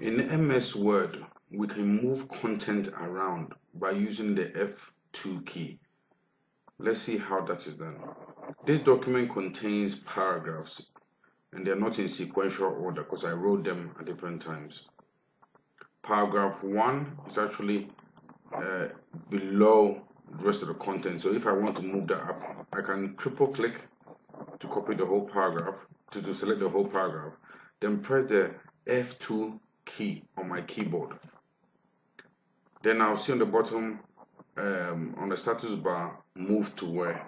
In MS Word, we can move content around by using the F2 key. Let's see how that is done. This document contains paragraphs and they're not in sequential order because I wrote them at different times. Paragraph 1 is actually below the rest of the content. So if I want to move that up, I can triple click to copy the whole paragraph, to select the whole paragraph, then press the F2 key on my keyboard. Then I'll see on the bottom, on the status bar, move to where.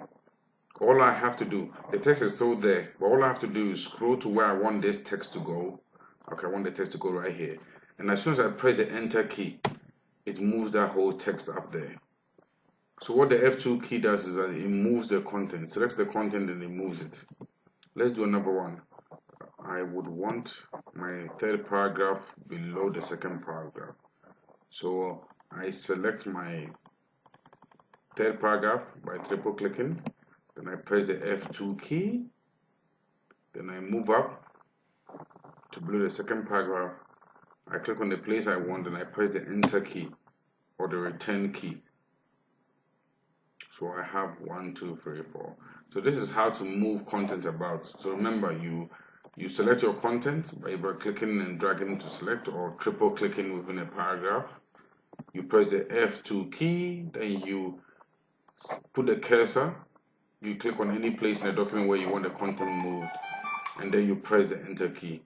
All I have to do, the text is still there, but all I have to do is scroll to where I want this text to go. Okay, I want the text to go right here. And as soon as I press the enter key, it moves that whole text up there. So what the F2 key does is that it moves the content, selects the content and it moves it. Let's do another one. I would want my third paragraph below the second paragraph. So I select my third paragraph by triple clicking, then I press the F2 key, then I move up to below the second paragraph. I click on the place I want and I press the enter key or the return key. So I have 1, 2, 3, 4. So this is how to move content about. So remember, you select your content by either clicking and dragging to select or triple clicking within a paragraph. You press the F2 key, then you put the cursor, you click on any place in the document where you want the content moved, and then you press the enter key.